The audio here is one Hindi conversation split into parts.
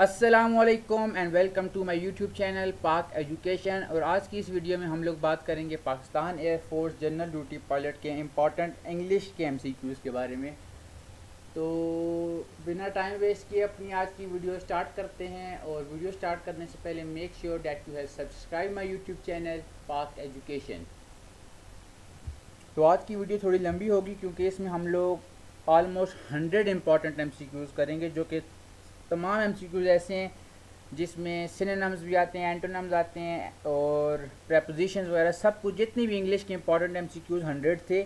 अस्सलामुअलैकुम and welcome to my YouTube channel Pak education. और आज की इस वीडियो में हम लोग बात करेंगे Pakistan air force general duty pilot के इम्पॉर्टेंट इंग्लिश के एमसीक्यूज़ के बारे में। तो बिना टाइम वेस्ट किए अपनी आज की वीडियो स्टार्ट करते हैं। और वीडियो स्टार्ट करने से पहले make sure that you have subscribe my YouTube channel Pak education. तो आज की वीडियो थोड़ी लंबी होगी क्योंकि इसमें हम लोग ऑलमोस्ट 100 इम्पॉर्टेंट एमसीक्यूज़ करेंगे, जो कि तमाम एमसीक्यूज़ ऐसे हैं जिसमें सिनोनिम्स भी आते हैं, एंटोनिम्स आते हैं और प्रेपोजिशंस वगैरह सब कुछ। जितनी भी इंग्लिश के इंपॉर्टेंट एमसीक्यूज़ 100 थे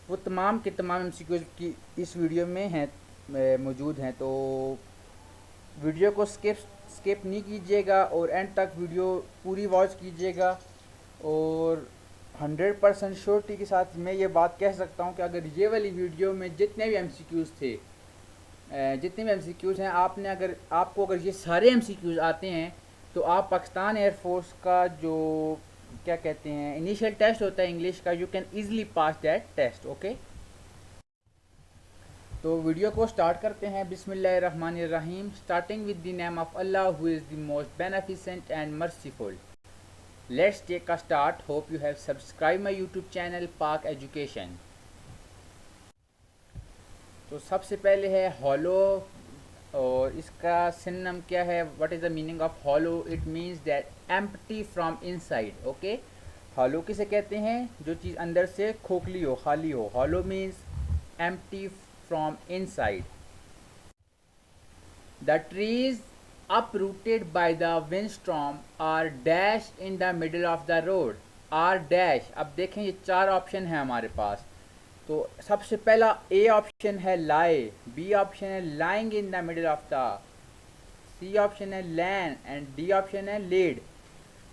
वो तमाम के तमाम एमसीक्यूज़ की इस वीडियो में हैं, मौजूद हैं। तो वीडियो को स्किप नहीं कीजिएगा और एंड तक वीडियो पूरी वॉच कीजिएगा। और 100% श्योरिटी के साथ मैं ये बात कह सकता हूँ कि अगर ये वाली वीडियो में जितने भी एमसीक्यूज़ थे, जितने भी एमसीक्यूज़ हैं, आपको अगर ये सारे एमसीक्यूज़ आते हैं तो आप पाकिस्तान एयरफोर्स का जो क्या कहते हैं इनिशियल टेस्ट होता है इंग्लिश का, you can easily pass that test. Okay, तो वीडियो को स्टार्ट करते हैं। बिस्मिल्लाहिर्रहमानिर्रहीम। Starting with the name of Allah who is the most beneficent and merciful. Let's take a start. Hope you have subscribe my YouTube channel Pak education. तो सबसे पहले है हॉलो, और इसका सिनोनिम क्या है? What is the meaning of hollow? It means that empty from inside. Okay, hollow किसे कहते हैं? जो चीज़ अंदर से खोखली हो, खाली हो। Hollow means empty from inside. The trees uprooted by the windstorm are dash in the middle of the road। are dash। अब देखें ये चार ऑप्शन है हमारे पास। तो सबसे पहला ए ऑप्शन है लाई, बी ऑप्शन है lying in the middle of the, C option है लैंड एंड डी ऑप्शन है लेड।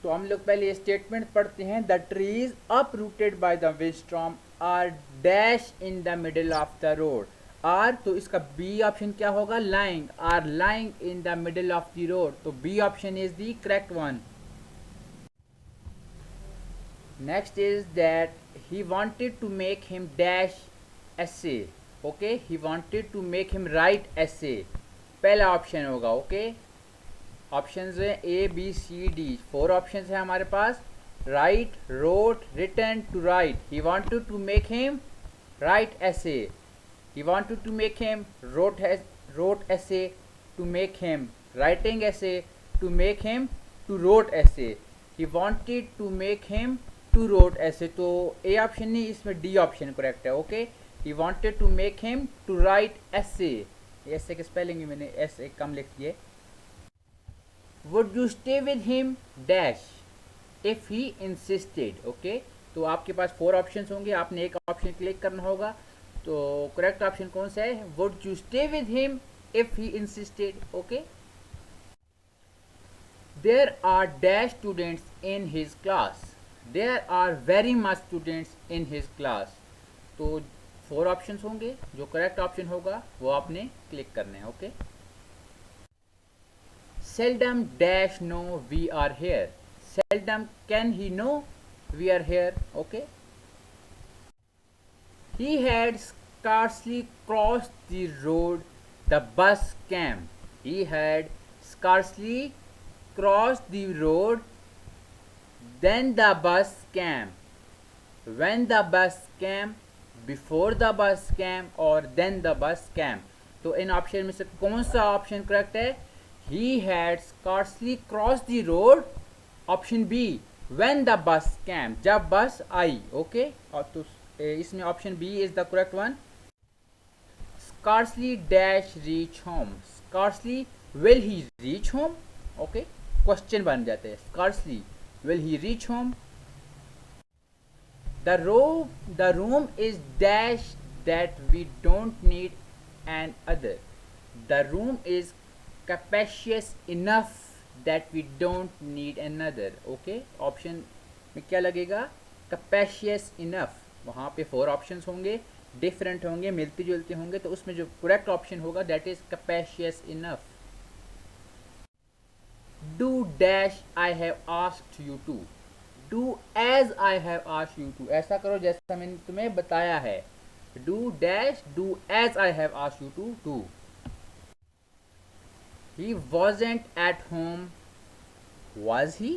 तो हम लोग पहले ये स्टेटमेंट पढ़ते हैं। The trees uprooted by the windstorm are dash in the middle of the road. Are, तो इसका बी ऑप्शन क्या होगा? Lying. Are lying in the middle of the road. तो B option is the correct one. Next is that he wanted to make him dash essay। okay, he wanted to make him write essay। पहला ऑप्शन होगा। ओके, ऑप्शंस है A B C D, 4 options है हमारे पास। Right, wrote, written, to write. He wanted to make him write essay। he wanted to make him wrote essay, to make him writing essay, to make him to wrote essay। he wanted to make him to wrote essay। तो ए ऑप्शन नहीं, इसमें डी ऑप्शन करेक्ट है। Okay, he wanted to make him to write essay। ऐसे के स्पेलिंग में मैंने एस एक कम लिख दिए। would you stay with him dash if he insisted। Okay, तो आपके पास 4 ऑप्शंस होंगे, आपने एक ऑप्शन क्लिक करना होगा। तो करेक्ट ऑप्शन कौन सा है? Would you stay with him if he insisted. Okay, there are dash students in his class. There are very much students in his class. तो 4 ऑप्शंस होंगे, जो करेक्ट ऑप्शन होगा वो आपने क्लिक करना है। Okay, seldom dash know we are here. Seldom can he know we are here. Okay, he had scarcely crossed the road, the bus came। he had scarcely crossed the road, then the bus came। when the bus came, before the bus came और then the bus came। तो इन ऑप्शन में से कौन सा ऑप्शन करेक्ट है? he had scarcely crossed the road, option B, when the bus came, जब बस आई। ओके, और तो इसमें option B is the correct one. Scarcely dash reach home. Scarcely will he reach home. Okay, question बन जाते हैं। Scarcely will he reach home. The room is dash that we don't need another. The room is capacious enough that we don't need another. Okay, option में क्या लगेगा? Capacious enough. वहाँ पे 4 ऑप्शंस होंगे, डिफरेंट होंगे, मिलते जुलते होंगे, तो उसमें जो करेक्ट ऑप्शन होगा that is capacious enough. Do dash I have asked you to. Do as I have asked you to. ऐसा करो जैसा मैंने तुम्हें बताया है। Do dash, do as I have asked you to do. He wasn't at home. Was he?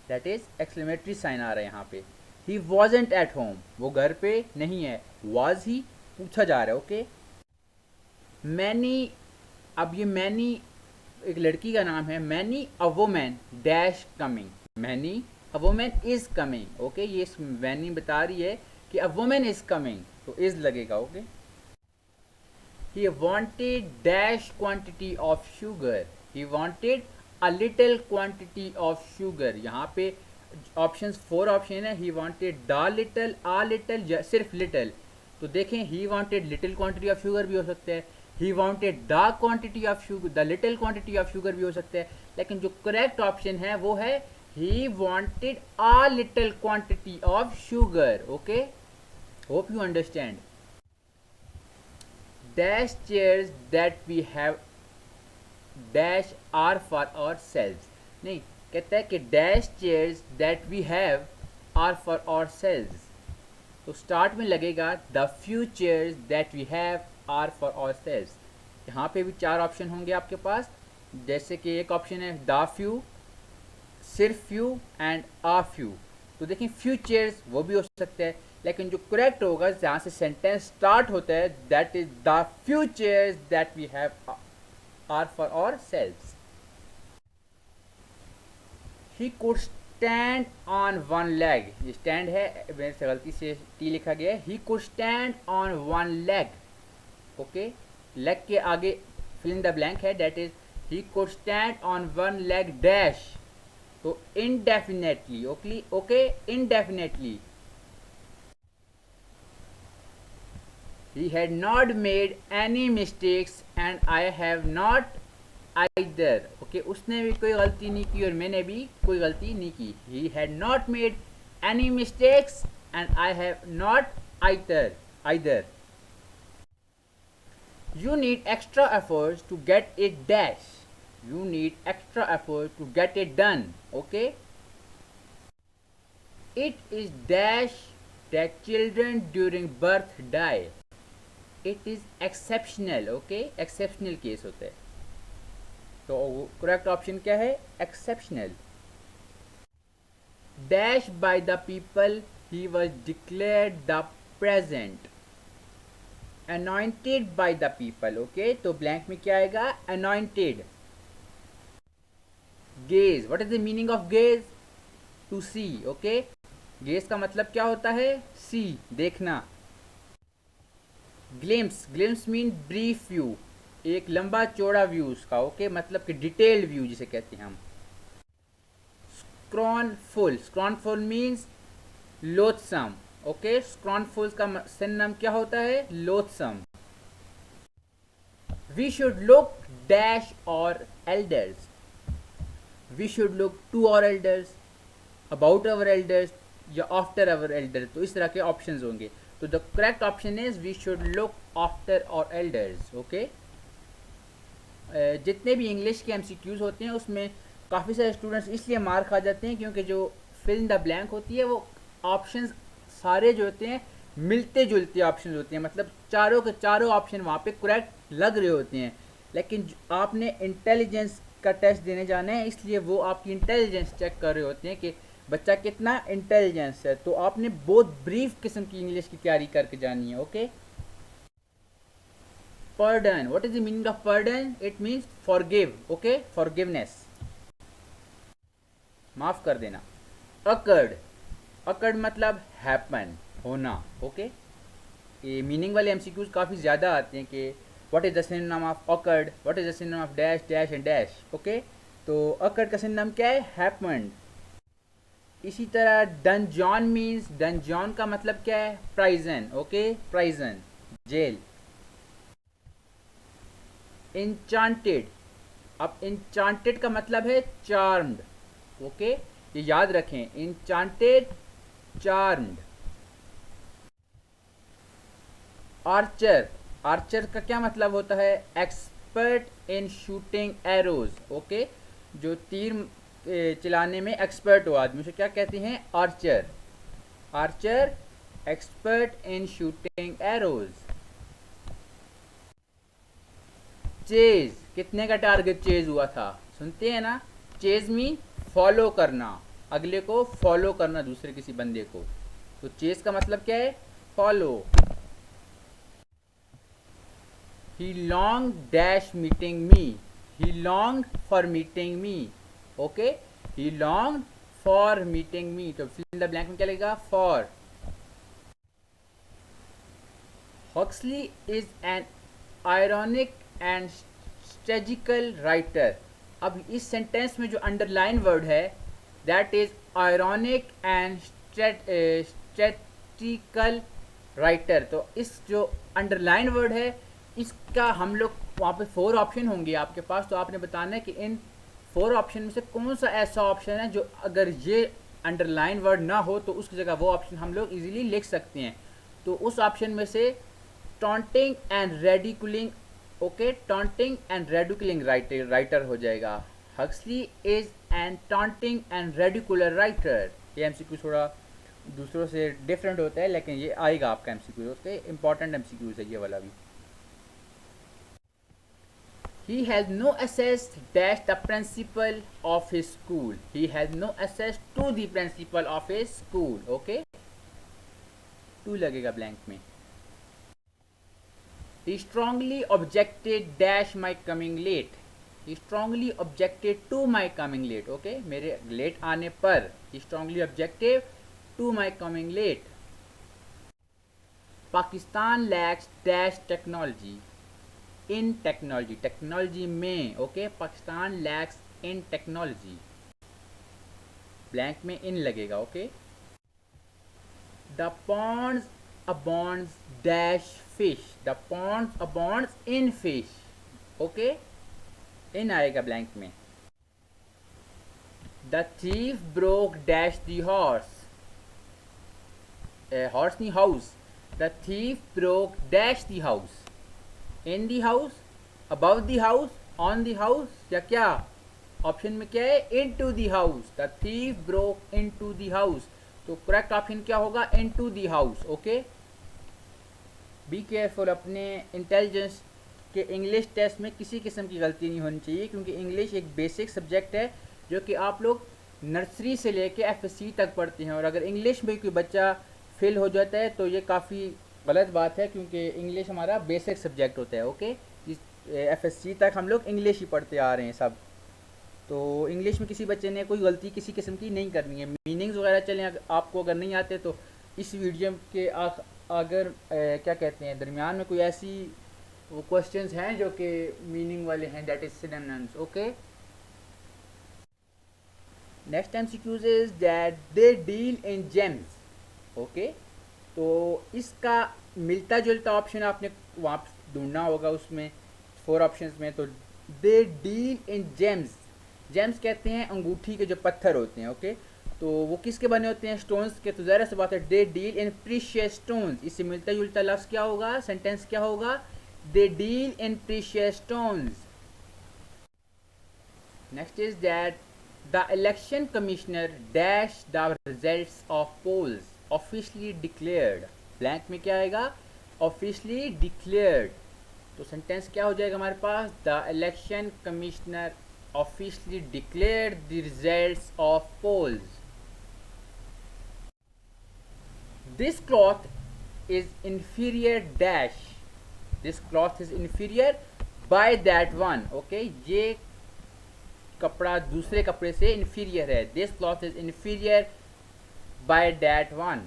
That is exclamatory sign आ रहा है यहाँ पे. He wasn't at home. वो घर पे नहीं है. Was he? पूछा जा रहा है. ओके. मैनी, अब ये मैनी एक लड़की का नाम है. Many a woman dash coming. Many a woman is coming. Okay, ये मैनी बता रही है कि अ वुमन इज कमिंग, तो इज लगेगा. Okay. He wanted dash quantity of sugar. He wanted a little quantity of sugar. यहाँ पे ऑप्शंस 4 ऑप्शन है. He wanted the little, a little या सिर्फ little. तो देखें, he wanted little quantity of sugar भी हो सकता है. He wanted the quantity of sugar, the little quantity of sugar भी हो सकता है. लेकिन जो करेक्ट ऑप्शन है वो है he wanted a little quantity of sugar. Okay, hope you understand. Dash chairs that we have dash are for ourselves. नहीं, कहता है कि dash chairs that we have are for ourselves. तो स्टार्ट में लगेगा the few chairs that we have are for ourselves. यहाँ पे भी 4 ऑप्शन होंगे आपके पास. जैसे कि एक ऑप्शन है the few, सिर्फ few and a few. तो देखें few chairs वो भी हो सकता है, लेकिन जो करेक्ट होगा जहाँ से सेंटेंस स्टार्ट होता है that is the few chairs that we have are for ourselves. He could stand on one leg. ये स्टैंड है, मेरे से गलती से टी लिखा गया है. He could stand on one leg. Okay, leg के आगे फिल इन द ब्लैंक है. That is he could stand on one leg dash. तो indefinitely. Okay, indefinitely. He had not made any mistakes and I have not either. Okay, उसने भी कोई गलती नहीं की और मैंने भी कोई गलती नहीं की. He had not made any mistakes and I have not either. You need extra efforts to get it dash. You need extra effort to get it done. Okay. It is dash that children during birth die. It is exceptional. Okay, exceptional case होता है. तो करेक्ट ऑप्शन क्या है? Exceptional. Dash by the people he was declared the present. Anointed by the people. Okay, तो ब्लैंक में क्या आएगा? Anointed. Gaze. What is the meaning of gaze? To see. Okay, gaze का मतलब क्या होता है? सी, देखना. ग्लिम्स मीन ब्रीफ व्यू, एक लंबा चौड़ा व्यू उसका. ओके, मतलब कि डिटेल्ड व्यू जिसे कहते हैं हम. स्क्रॉनफुल मीन्स लोथसम. ओके, स्क्रॉनफुल का सिनोनिम क्या होता है? Loathsome. We should look dash our elders. We should look to our elders, about our elders या आफ्टर अवर एल्डर्स. तो इस तरह के ऑप्शंस होंगे. तो the correct option is we should look after our elders. Okay, जितने भी इंग्लिश के एमसीक्यूज होते हैं उसमें काफ़ी सारे स्टूडेंट्स इसलिए मार खा जाते हैं क्योंकि जो फिल इन द ब्लैंक होती है वो ऑप्शंस सारे जो होते हैं मिलते जुलते ऑप्शन होते हैं. मतलब चारों के चारों ऑप्शन वहाँ पे करेक्ट लग रहे होते हैं, लेकिन आपने इंटेलिजेंस का टेस्ट देने जाना है, इसलिए वो आपकी इंटेलिजेंस चेक कर रहे होते हैं कि बच्चा कितना इंटेलिजेंस है. तो आपने बहुत ब्रीफ किस्म की इंग्लिश की तैयारी करके जानी है. Okay. Pardon. What is the meaning of pardon? It means forgive. Okay, forgiveness, माफ कर देना. अकर्ड मतलब हैपन, होना. ओके, ये मीनिंग वाले एमसीक्यूज काफ़ी ज़्यादा आते हैं कि what is the synonym of occurred, what is the synonym of dash dash and dash. Okay, तो अकर्ड का सिनोनिम क्या है? हैपन्ड. इसी तरह डंजॉन मीन्स, डंजॉन का मतलब क्या है? Prison. Okay, prison, jail. Enchanted. अब इंचांटेड का मतलब है चार्म्ड. ओके, ये याद रखें, इंचांटेड, चार्म्ड. आर्चर. आर्चर का क्या मतलब होता है? Expert in shooting arrows. Okay, जो तीर चलाने में एक्सपर्ट हो आदमी, उसे क्या कहते हैं? Archer. Archer, expert in shooting arrows. Chase. कितने का टारगेट चेज हुआ था, सुनते हैं ना, चेज मी फॉलो करना, अगले को फॉलो करना, दूसरे किसी बंदे को। तो चेज का मतलब क्या है, follow. He long dash meeting me, he long for meeting me, okay, he long for meeting me. तो फिल इन द ब्लैंक में क्या लगेगा, for. Huxley is an ironic and satirical writer. अब इस सेंटेंस में जो अंडरलाइन वर्ड है that is ironic and satirical writer. तो इस जो अंडरलाइन वर्ड है इसका हम लोग वहाँ पे 4 ऑप्शन होंगे आपके पास, तो आपने बताना है कि इन 4 ऑप्शन में से कौन सा ऐसा ऑप्शन है जो अगर ये अंडरलाइन वर्ड ना हो तो उसकी जगह वो ऑप्शन हम लोग इजीली लिख सकते हैं। तो उस ऑप्शन में से taunting and ridiculing, okay, taunting and ridiculing writer हो जाएगा। Huxley is an taunting and ridiculer writer. ये एमसीक्यू थोड़ा दूसरों से डिफरेंट होता है लेकिन ये आएगा आपका एमसीक्यू, उसके इंपॉर्टेंट एमसीक्यू है ये वाला भी। He has no access dash the principal of his school. He has no access to the principal of his school. Okay, 2 लगेगा ब्लैंक में। He strongly objected dash my coming late. He strongly objected to my coming late. Okay, मेरे लेट आने पर। He strongly objected to my coming late. Pakistan lacks dash technology. In technology, technology में, okay, Pakistan lacks in technology, blank में इन लगेगा, okay. The ponds abounds dash fish, the ponds abounds in fish, okay, in आएगा ब्लैंक में। The thief broke dash the horse, horse नहीं house, the thief broke dash the house, in the house, above the house, on the house, या क्या ऑप्शन में क्या है, into the house. The thief broke in to the house, तो करेक्ट ऑप्शन क्या होगा, into the house, okay. Be careful, अपने इंटेलिजेंस के इंग्लिश टेस्ट में किसी किस्म की गलती नहीं होनी चाहिए क्योंकि इंग्लिश एक बेसिक सब्जेक्ट है जो कि आप लोग नर्सरी से लेके एफएससी तक पढ़ते हैं, और अगर इंग्लिश में कोई बच्चा फेल हो जाता है तो ये काफ़ी गलत बात है क्योंकि इंग्लिश हमारा बेसिक सब्जेक्ट होता है, ओके। इस एफएससी तक हम लोग इंग्लिश ही पढ़ते आ रहे हैं सब, तो इंग्लिश में किसी बच्चे ने कोई गलती किसी किस्म की नहीं करनी है। मीनिंग्स वगैरह चलें आपको अगर नहीं आते तो इस वीडियो के अगर क्या कहते हैं दरमियान में कोई ऐसी वो क्वेश्चंस हैं जो कि मीनिंग वाले हैं, that is synonyms, okay. Next MCQs is that they deal in James, okay. तो इसका मिलता जुलता ऑप्शन आपने वहाँ ढूंढना होगा उसमें 4 ऑप्शंस में। तो दे डील इन जेम्स, जेम्स कहते हैं अंगूठी के जो पत्थर होते हैं, ओके। तो वो किसके बने होते हैं, स्टोन्स के। तो ज़रा सी बात है, they deal in precious stones, इससे मिलता जुलता लफ्ज़ क्या होगा, सेंटेंस क्या होगा, they deal in precious stones. Next is that the election commissioner dash the results of polls officially declared, blank में क्या आएगा, ऑफिशियली डिक्लेयर्ड। तो सेंटेंस क्या हो जाएगा हमारे पास, the election commissioner officially declared the results of polls. This cloth is inferior dash, this cloth is inferior by that one, okay. ये कपड़ा दूसरे कपड़े से इंफीरियर है, this cloth is inferior by that one.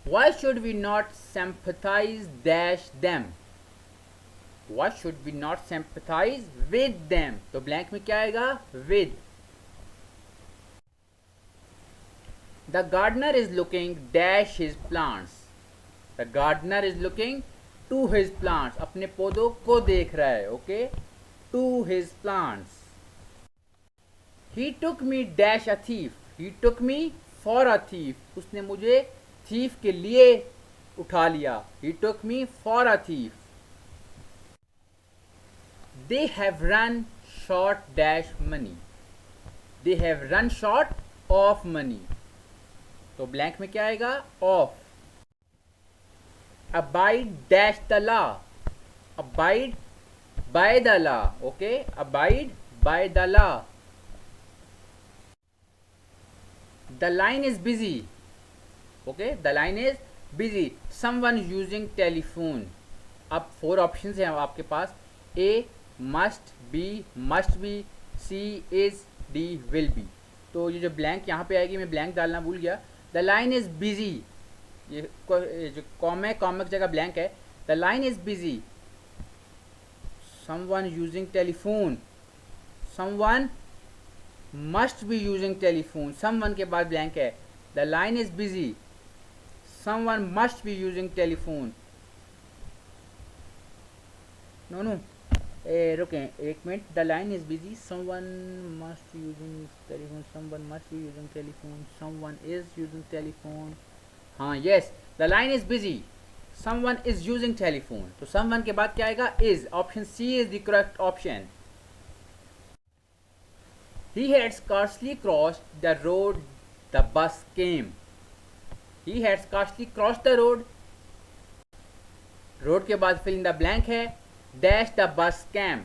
Why should we not sympathize dash them? Why should we not sympathize with them? तो ब्लैंक में क्या आएगा, with. The gardener is looking dash his plants. The gardener is looking to his plants. अपने पौधों को देख रहा है, okay? To his plants. He took me dash a thief. He took me for a thief. उसने मुझे thief के लिए उठा लिया. He took me for a thief. They have run short dash money. They have run short of money. तो ब्लैंक में क्या आएगा, of. Abide dash the law. Abide by the law. Okay, abide by the law. The line is busy. Okay, the line is busy. Someone using telephone. अब 4 ऑप्शन हैं आपके पास. A must, B must be, C is, D will be. तो ये जो ब्लैंक यहाँ पे आएगी, मैं ब्लैंक डालना भूल गया. द लाइन इज बिजी, ये जो कॉम है, कॉम की जगह ब्लैंक है. The line is busy. Someone using telephone. Someone must be using telephone. Someone के बाद ब्लैंक है. The line is busy. Someone must be using telephone. No रुकें एक minute. The line is busy. Someone must be using telephone. Someone must be using telephone. Someone is using telephone. हाँ yes, the line is busy. Someone is using telephone. तो समवन के बाद क्या आएगा? Is. Option C is the correct option. He had scarcely crossed the road, the bus came. He had scarcely crossed the road. Road के बाद fill in the blank है. Dash the bus came.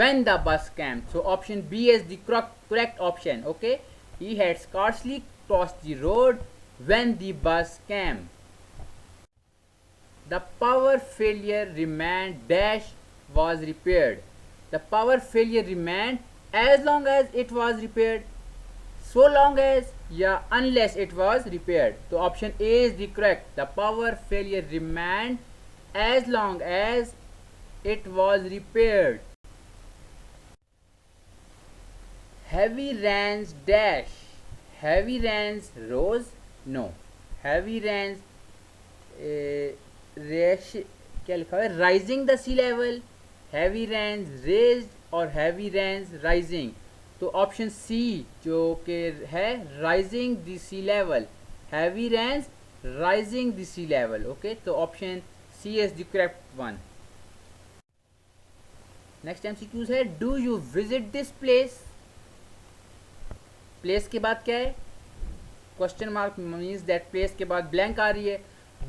When the bus came. So option B is the correct option. Okay. He had scarcely crossed the road when the bus came. The power failure remained dash was repaired. The power failure remained as long as it was repaired, so long as या unless it was repaired. तो option A is the correct. The power failure remained as long as it was repaired. Heavy rains dash. Heavy rains rose. No. Heavy rains क्या लिखा है? Rising the sea level. Heavy rains raised और हैवी रेंस राइजिंग. तो ऑप्शन सी जो कि है rising the sea level. Heavy rains rising the sea level. Okay, तो option C is the correct one. Next MCQs है. Do you visit this place. Place के बाद क्या है? Question mark means that place के बाद ब्लैंक आ रही है.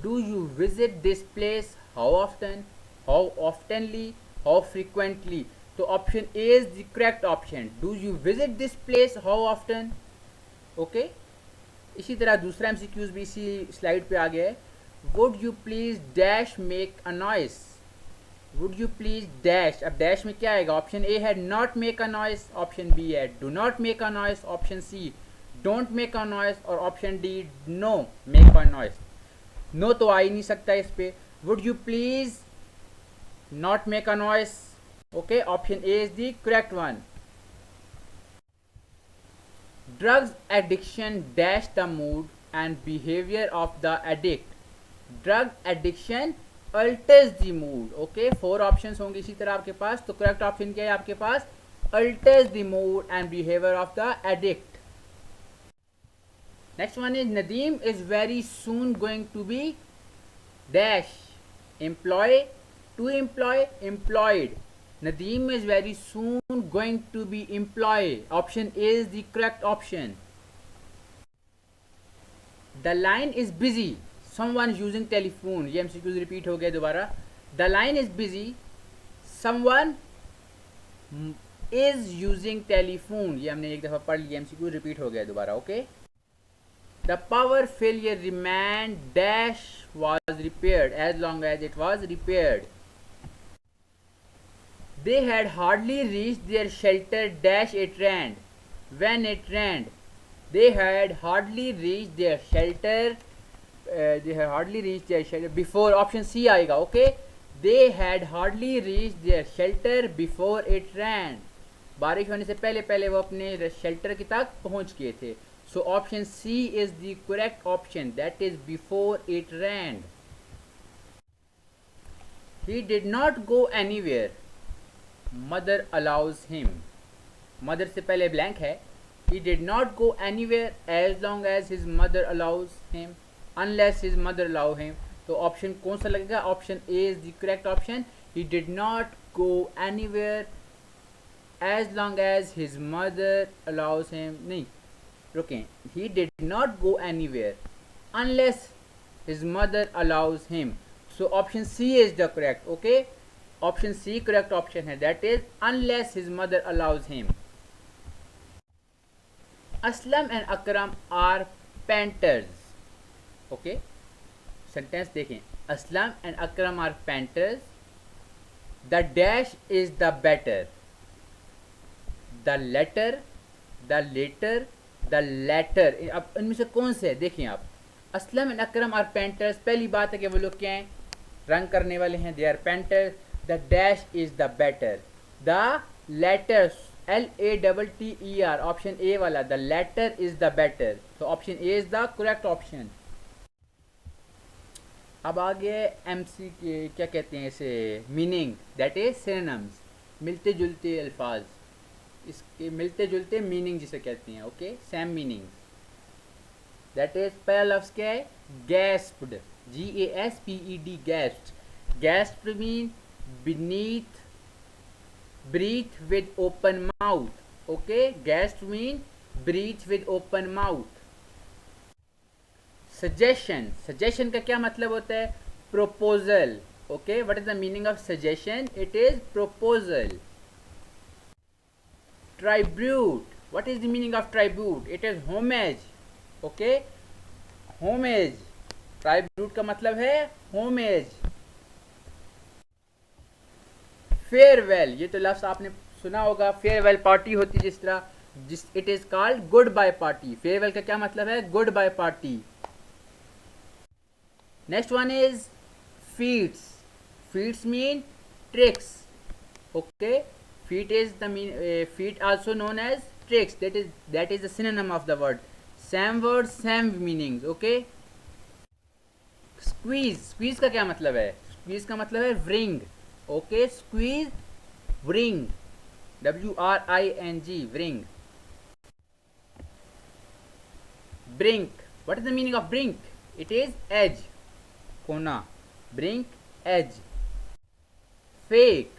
Do you visit this place. How often, how oftenly, how frequently. तो option A is the correct option. Do you visit this place, how often. Okay, इसी तरह दूसरा एमसीक्यूज भी इसी स्लाइड पे आ गया है. Would you please dash make a noise. Would you please dash. अब डैश में क्या आएगा? ऑप्शन ए है not make a noise. Option B है do not make a noise. Option C don't make a noise. और option D no make a noise. No तो आ ही नहीं सकता इस पे. Would you please not make a noise. Okay, option A is the correct one. Drugs addiction dash the mood and behavior of the addict. Drug addiction alters the mood. Okay, 4 options होंगे इसी तरह आपके पास. तो correct option क्या है आपके पास? Alters the mood and behavior of the addict. Next one is Nadeem is very soon going to be dash. Employ, to employ, employed. Nadeem is very soon going to be employed. Option A is the correct option. The line is busy. Someone is using telephone. ये MCQs repeat हो गया दोबारा. The line is busy. Someone is using telephone. ये हमने एक दफ़ा पढ़ लिया. MCQ repeat हो गया दोबारा. Okay. The power failure remained dash was repaired as long as it was repaired. They had hardly reached their shelter dash it rained. When it rained. They had hardly reached their shelter. They had hardly reached their shelter before. Option C आएगा. Okay. They had hardly reached their shelter before it rained. बारिश होने से पहले पहले वो अपने शेल्टर की तक पहुंच गए थे. So option C is the correct option. That is before it rained. He did not go anywhere. Mother allows him. Mother से पहले blank है. He did not go anywhere as long as his mother allows him. Unless his mother allow him. तो ऑप्शन कौन सा लगेगा? Option A is the correct option. He did not go anywhere as long as his mother allows him. नहीं रुकें. He did not go anywhere unless his mother allows him. So option C is the correct. Okay. Option C correct option है, that is unless his mother allows him. Aslam and Akram are painters. Okay, sentence देखें, Aslam and Akram are painters, the dash is the better, the latter, the latter, the latter. अब इनमें से कौन से है, देखिए आप, Aslam and Akram are painters, पहली बात है कि वो लोग क्या हैं, रंग करने वाले हैं, they are painters. The dash is the better, the latters LATTER, option A वाला, the latter is the better, तो option A is the correct option. अब आगे MC के क्या कहते हैं इसे, मीनिंग, दैट इज सिनोनिम्स, मिलते जुलते अल्फाज, इसके मिलते जुलते मीनिंग जिसे कहते हैं। Okay, same meaning, that is पहला लफ्ज क्या है, gasped, GASPED, gasped. Gasped mean beneath, breathe with open mouth. Okay, gasp mean breathe with open mouth. Suggestion, suggestion का क्या मतलब होता है, proposal. Okay, what is the meaning of suggestion? It is proposal. Tribute, what is the meaning of tribute? It is homage. Okay, homage, tribute का मतलब है homage. फेयरवेल, ये तो लफ्ज़ आपने सुना होगा, फेयरवेल पार्टी होती जिस तरह, जिस it is called goodbye party. Farewell का क्या मतलब है, goodbye party. Next one is feats, feats mean tricks. Okay, feat is the mean, feat also known as tricks, that is the synonym of the word, same word same meanings. Okay, squeeze, squeeze का क्या मतलब है, स्क्वीज का मतलब है wring. Okay, squeeze, wring, WRING, wring. Brink, what is the meaning of brink? It is edge, कोना, brink, edge. Fake,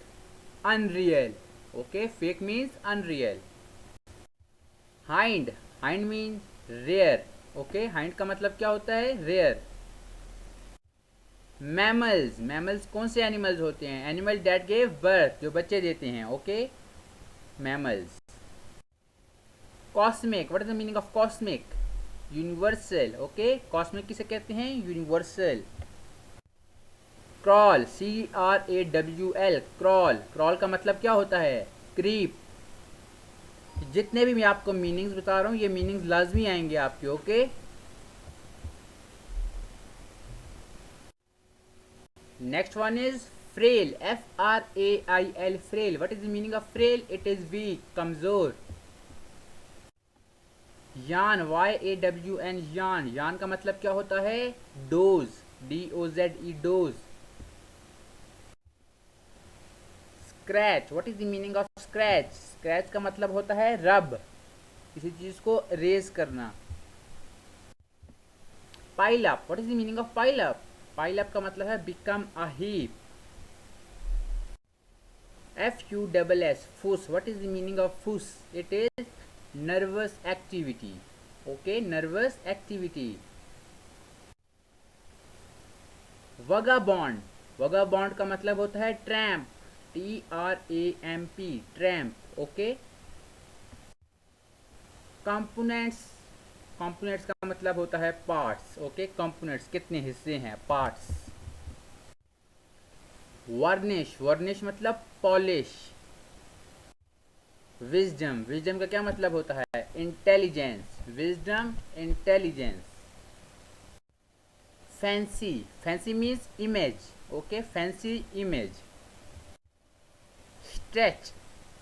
unreal. Okay, fake means unreal. Hind, hind means rare. Okay, hind का मतलब क्या होता है, रेयर। मैमल्स, मैमल्स कौन से एनिमल्स होते हैं, एनिमल डेट गेव बर्थ, जो बच्चे देते हैं। Okay, mammals. Cosmic, what is the meaning of cosmic? Universal. Okay, cosmic किसे कहते हैं, universal. Crawl, CRAWL, crawl, crawl का मतलब क्या होता है, क्रीप। जितने भी मैं आपको मीनिंग्स बता रहा हूँ, ये मीनिंग्स लाजमी आएंगे आपके। Okay, next one is frail, FRAIL, frail. What is the meaning of frail? It is weak, कमजोर। यान, YAWN, यान, यान का मतलब क्या होता है, dose, DOZE, dose. Scratch, what is the meaning of scratch? Scratch का मतलब होता है रब, किसी चीज को रेज करना। Pile up, what is the meaning of pile up? Pile up का मतलब है become a heap. FUSS, fuss, what is the meaning of fuss? It is nervous activity. Okay, nervous activity. Vagabond, vagabond का मतलब होता है tramp, TRAMP, tramp. Okay, components, components का मतलब होता है पार्ट्स। ओके, कंपोनेंट्स कितने हिस्से हैं, पार्ट्स। वार्निश, वार्निश मतलब पॉलिश। विजडम, विजडम का क्या मतलब होता है, intelligence, wisdom, intelligence. Fancy, fancy means image. Okay, fancy image. Stretch,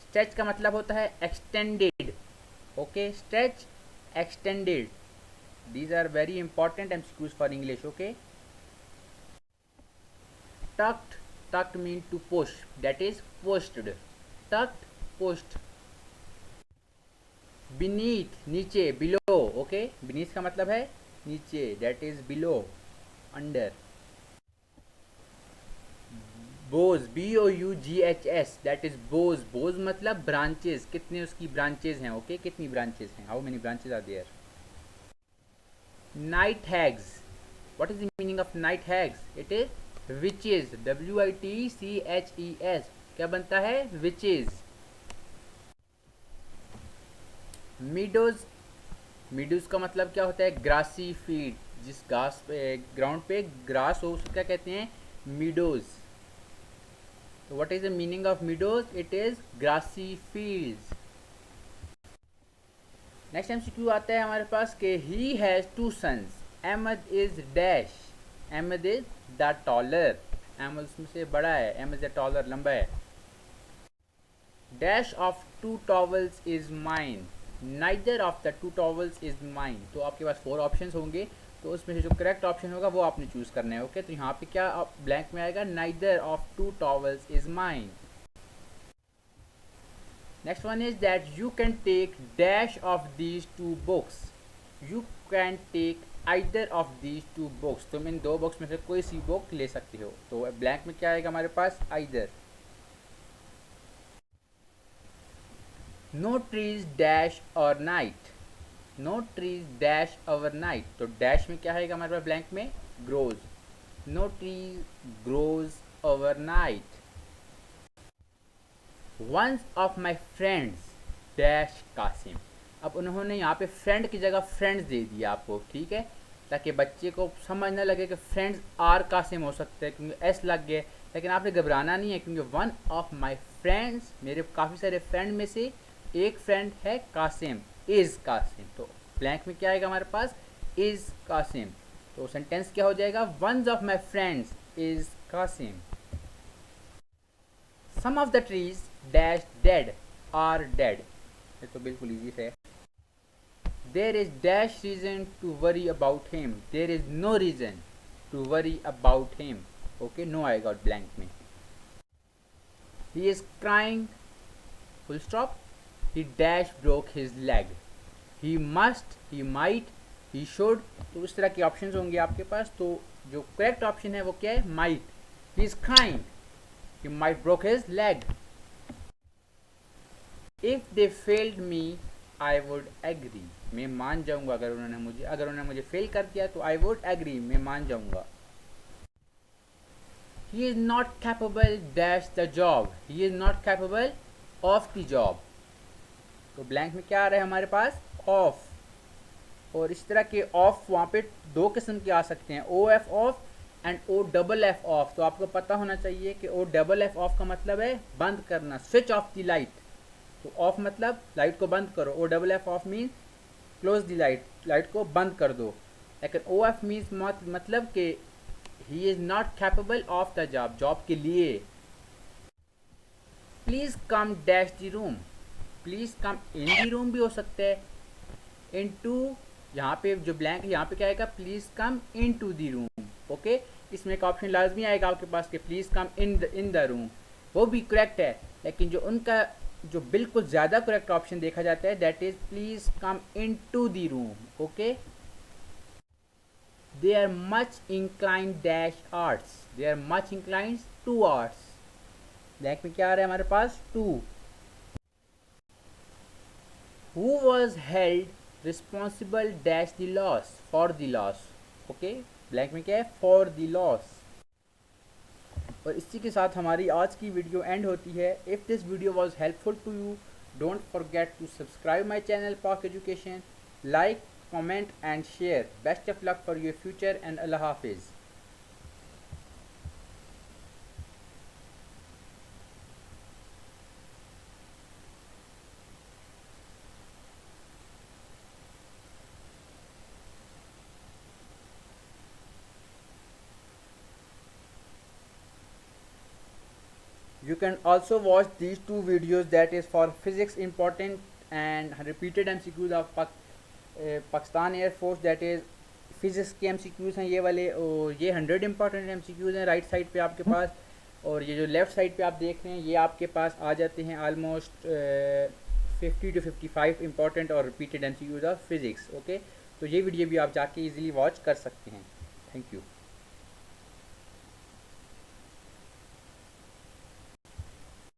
stretch का मतलब होता है extended. Okay, stretch, extended. These are very important MCQs for English. Okay, tucked, tucked mean to push, that is pushed, tucked, pushed। beneath, नीचे, below। okay, beneath का मतलब है नीचे, that is below, under। Bhoj, BOUGHS, that is बोज, बोज मतलब ब्रांचेस, कितने उसकी ब्रांचेस हैं। ओके, कितनी ब्रांचेस हैं, how many branches are there. Night hags, what is the meaning of night hags? It is witches, WITCHES क्या बनता है? विचेज। मीडोज, मीडोज का मतलब क्या होता है? ग्रासी फील्ड, जिस घास पे, ग्राउंड पे ग्रास हो उसको क्या कहते हैं? मीडोज। तो what is the meaning of meadows? It is grassy fields. Next MCQ आता है हमारे पास कि he has two sons, Ahmad is dash, Ahmad is the taller, Ahmad उसमें से बड़ा है, अहमद द टॉलर लंबा है। Dash of two towels is mine, neither of the two towels is mine. तो आपके पास 4 ऑप्शंस होंगे, तो उसमें से जो करेक्ट ऑप्शन होगा वो आपने चूज करना है। ओके, तो यहाँ पे क्या ब्लैंक में आएगा? Neither of two towels is mine. Next one is that you can take dash of these two books. You can take either of these two books. तुम इन 2 बुक्स में से कोई सी बुक ले सकते हो। तो ब्लैंक में क्या आएगा हमारे पास? either. No trees dash or night. No trees dash our night. तो dash में क्या आएगा हमारे पास ब्लैंक में? grows. No tree grows overnight. One of my friends dash Qasim. अब उन्होंने यहाँ पे फ्रेंड की जगह फ्रेंड्स दे दिया आपको, ठीक है, ताकि बच्चे को समझ न लगे कि फ्रेंड्स आर कासिम हो सकते हैं क्योंकि एस लग गए। लेकिन आपने घबराना नहीं है, क्योंकि वन ऑफ माई फ्रेंड्स, मेरे काफ़ी सारे फ्रेंड में से एक फ्रेंड है कासिम, इज़ कासिम। तो ब्लैंक में क्या आएगा हमारे पास? इज़ कासिम। तो सेंटेंस क्या हो जाएगा? One of my friends is Qasim. Some of the trees dash dead are dead. ये तो बिल्कुल इजी है। There is dash reason to worry about him. There is no reason to worry about him. Okay, no आएगा blank में। He is crying, full stop. He dash broke his leg. He must, he might, he should. तो इस तरह के ऑप्शंस होंगे आपके पास। तो जो करेक्ट ऑप्शन है वो क्या है? might. He is crying. He might broke his leg. If they failed me, I would agree. मैं मान जाऊंगा अगर उन्होंने मुझे फेल कर दिया तो I would agree, मैं मान जाऊंगा। He is not capable dash the job. He is not capable of the job. तो ब्लैंक में क्या आ रहा है हमारे पास? ऑफ। और इस तरह के ऑफ वहाँ पे 2 किस्म के आ सकते हैं, OF of and OFF of. तो आपको पता होना चाहिए कि OFF ऑफ का मतलब है बंद करना, स्विच ऑफ द लाइट। तो ऑफ मतलब लाइट को बंद करो, OFF of mean close the light, light को बंद कर दो। लेकिन OF मीन्स मतलब कि he is not capable of the job, job के लिए। Please come dash the room, please come in the room भी हो सकता है। इन टू, यहाँ पे जो ब्लैंक है यहाँ पे क्या आएगा? Please come in to the room. Okay, इसमें एक ऑप्शन लाजमी आएगा आपके पास कि please come in the room, वो भी करेक्ट है। लेकिन जो उनका जो बिल्कुल ज़्यादा करेक्ट ऑप्शन देखा जाता है that is please come in to the room. Okay, they are much inclined dash arts, they are much inclined to arts. Blank में क्या आ रहा है हमारे पास? To. Who was held responsible dash the loss, for the loss. Okay, blank में क्या है? For the loss. और इसी के साथ हमारी आज की वीडियो एंड होती है। If this video was helpful to you, don't forget to subscribe my channel Pak education, like, comment and share. Best of luck for your future and अल्लाह हाफिज़। You can also watch these 2 videos, that is for physics important and repeated MCQs of Pakistan Air Force, that is physics के MCQs हैं ये वाले, और ये 100 इंपॉर्टेंट MCQs हैं राइट साइड पे आपके पास। और ये जो लेफ़्ट साइड पे आप देख रहे हैं ये आपके पास आ जाते हैं आलमोस्ट 50 to 55 इंपॉर्टेंट और repeated MCQs of physics. Okay, तो ये वीडियो भी आप जाके इजीली वॉच कर सकते हैं। Thank you.